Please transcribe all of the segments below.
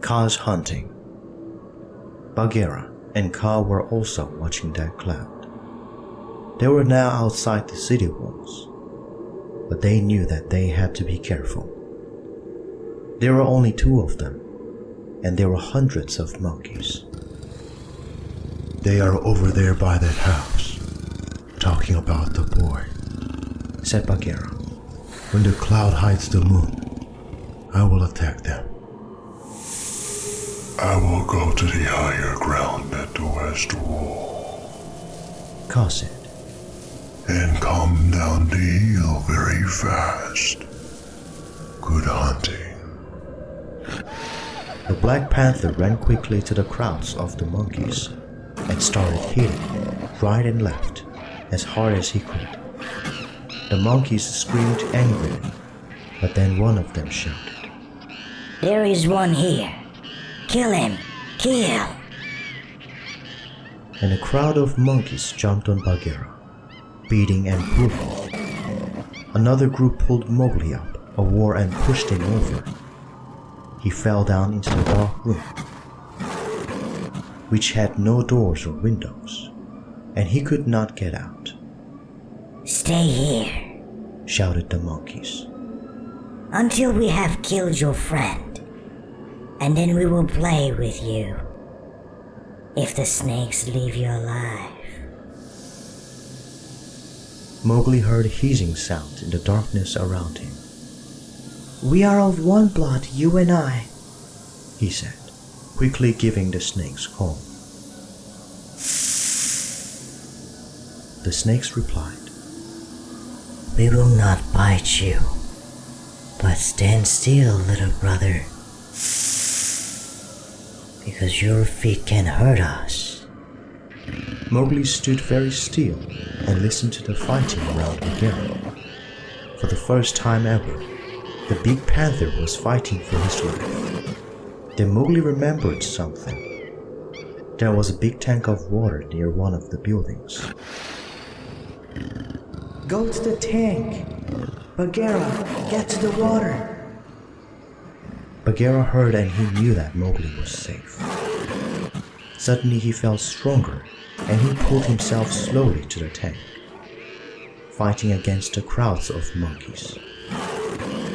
Ka's hunting. Bagheera and Ka were also watching that cloud. They were now outside the city walls, but they knew that they had to be careful. There were only 2 of them, and there were hundreds of monkeys. "They are over there by that house, talking about the boy," said Bagheera. "When the cloud hides the moon, I will attack them." "I will go to the higher ground at the west wall," Ka said, "and come down the hill very fast. Good hunting." The Black Panther ran quickly to the crowds of the monkeys and started hitting right and left as hard as he could. The monkeys screamed angrily, but then one of them shouted, "There is one here. Kill him! Kill!" And a crowd of monkeys jumped on Bagheera, beating and pulling. Another group pulled Mowgli up a wall and pushed him over. He fell down into the dark room, which had no doors or windows, and he could not get out. "Stay here," shouted the monkeys, "until we have killed your friend, and then we will play with you. If the snakes leave you alive." Mowgli heard a hissing sound in the darkness around him. "We are of one blood, you and I," he said, quickly giving the snakes calm. The snakes replied, "We will not bite you, but stand still, little brother, because your feet can hurt us." Mowgli stood very still and listened to the fighting around Bagheera. For the first time ever, the big panther was fighting for his life. Then Mowgli remembered something. There was a big tank of water near one of the buildings. "Go to the tank! Bagheera, get to the water!" Bagheera heard and he knew that Mowgli was safe. Suddenly he felt stronger and he pulled himself slowly to the tank, fighting against the crowds of monkeys.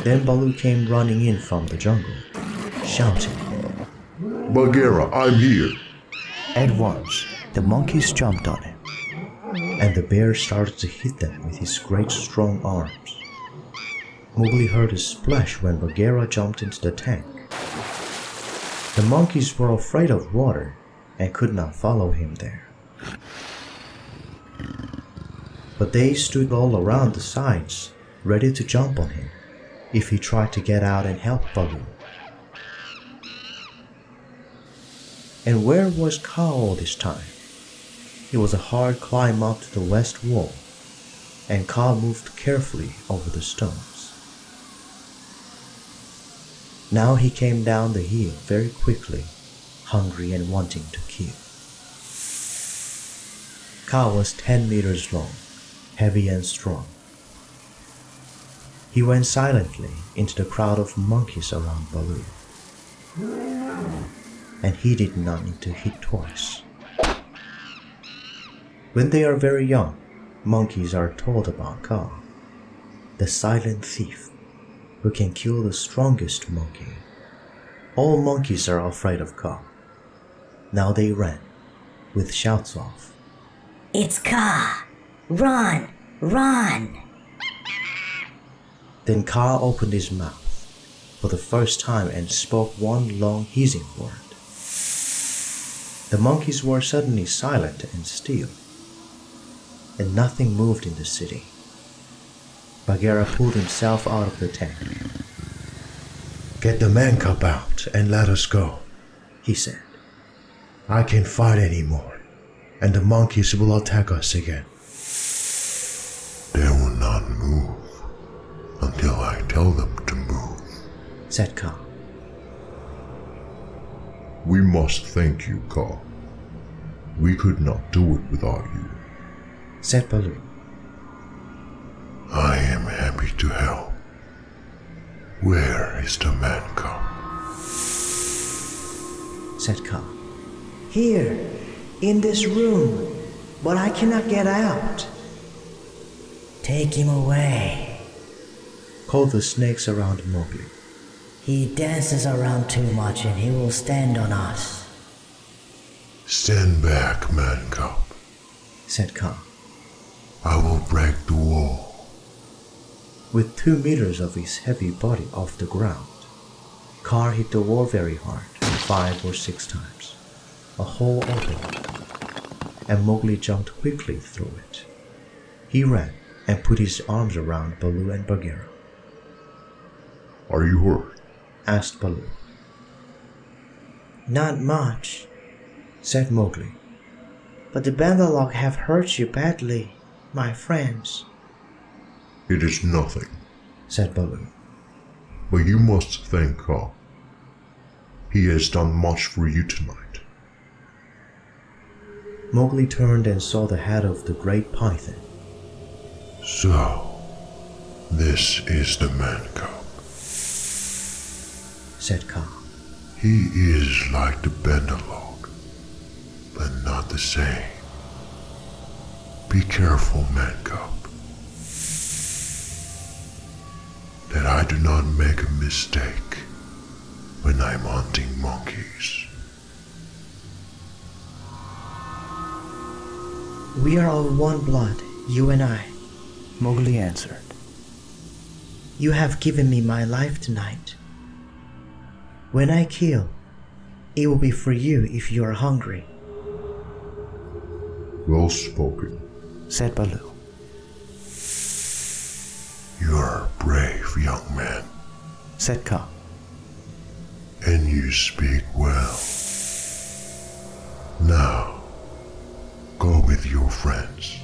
Then Baloo came running in from the jungle, shouting, "Bagheera, I'm here." At once, the monkeys jumped on him, and the bear started to hit them with his great strong arms. Mowgli heard a splash when Bagheera jumped into the tank. The monkeys were afraid of water and could not follow him there. But they stood all around the sides, ready to jump on him if he tried to get out and help Baloo. And where was Ka all this time? It was a hard climb up to the west wall, and Ka moved carefully over the stones. Now he came down the hill very quickly, hungry and wanting to kill. Ka was 10 meters long, heavy and strong. He went silently into the crowd of monkeys around Baloo, and he did not need to hit twice. When they are very young, monkeys are told about Ka, the silent thief who can kill the strongest monkey. All monkeys are afraid of Ka. Now they ran, with shouts of, "It's Ka! Run! Run!" Then Ka opened his mouth for the first time and spoke one long hissing word. The monkeys were suddenly silent and still, and nothing moved in the city. Bagheera pulled himself out of the tank. "Get the man cub out and let us go," he said. "I can't fight anymore, and the monkeys will attack us again." "They will not move until I tell them to move," said Ka. "We must thank you, Ka. We could not do it without you." said Baloo. "I am happy to help. Where is the man cub?" said Kaa. Here, in this room, but I cannot get out. Take him away. Called the snakes around Mowgli. He dances around too much and he will stand on us. Stand back, man cub. Said Kaa. I will break the wall. With 2 meters of his heavy body off the ground, Kaa hit the wall very hard, 5 or 6 times. A hole opened, and Mowgli jumped quickly through it. He ran and put his arms around Baloo and Bagheera. Are you hurt? Asked Baloo. Not much, Said Mowgli. but the Bandalog have hurt you badly, my friends. It is nothing, Said Baloo. but you must thank Kaa. He has done much for you tonight. Mowgli turned and saw the head of the great python. So, this is the man cub. Said Kaa. He is like the Bandalog, but not the same. Be careful, man cub, that I do not make a mistake when I'm hunting monkeys. We are of one blood, you and I. Mowgli answered. You have given me my life tonight. When I kill, it will be for you if you are hungry. Well spoken. Said Baloo. You are a brave young man, Said Kaa. and you speak well. Now, go with your friends.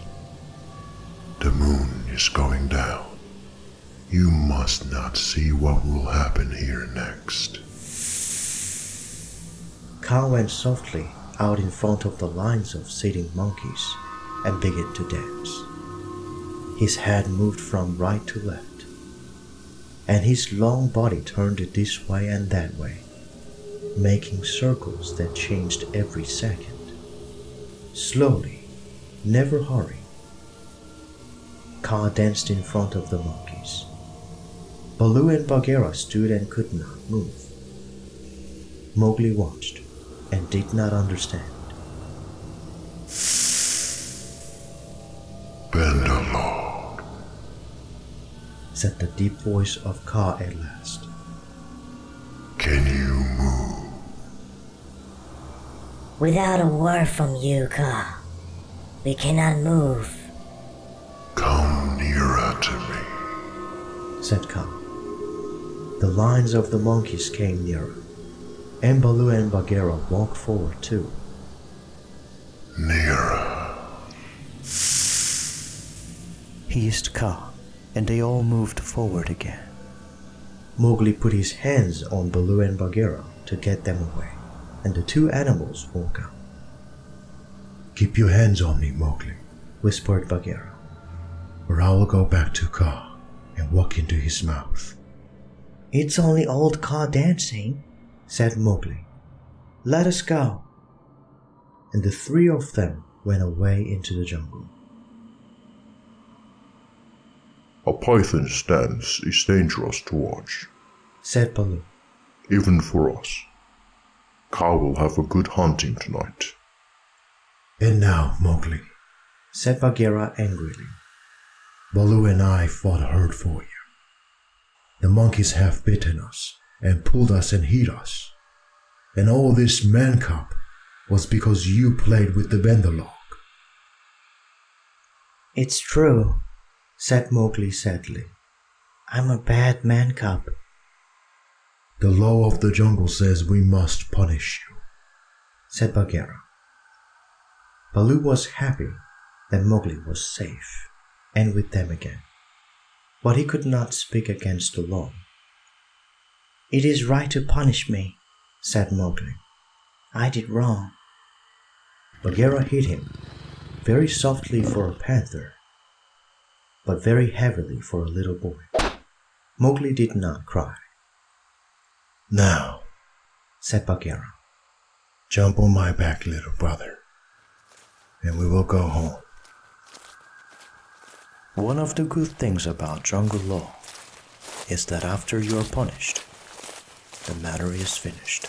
The moon is going down. You must not see what will happen here next. Kaa went softly out in front of the lines of sitting monkeys and began to dance. His head moved from right to left, and his long body turned this way and that way, making circles that changed every second. Slowly, never hurrying, Kaa danced in front of the monkeys. Baloo and Bagheera stood and could not move. Mowgli watched and did not understand. Bandalog, Said the deep voice of Kaa at last. can you move? Without a word from you, Kaa, we cannot move. Come nearer to me. Said Kaa. The lines of the monkeys came nearer, and Baloo and Bagheera walked forward too. Nearer. He hissed Kaa, and they all moved forward again. Mowgli put his hands on Baloo and Bagheera to get them away, and the 2 animals woke up. Keep your hands on me, Mowgli, Whispered Bagheera. or I will go back to Kaa and walk into his mouth. It's only old Kaa dancing, Said Mowgli. let us go. And the 3 of them went away into the jungle. A python's dance is dangerous to watch, Said Baloo. even for us. Kaa will have a good hunting tonight. And now, Mowgli, Said Bagheera angrily. Baloo and I fought hard for you. The monkeys have bitten us and pulled us and hit us. And all this man cub was because you played with the Bandalog. It's true, Said Mowgli sadly. I'm a bad man cub. The law of the jungle says we must punish you. Said Bagheera. Baloo was happy that Mowgli was safe and with them again, but he could not speak against the law. It is right to punish me, Said Mowgli. I did wrong. Bagheera hit him, very softly for a panther, but very heavily for a little boy. Mowgli did not cry. Now, Said Bagheera. Jump on my back, little brother, and we will go home. One of the good things about jungle law is that after you are punished, the matter is finished.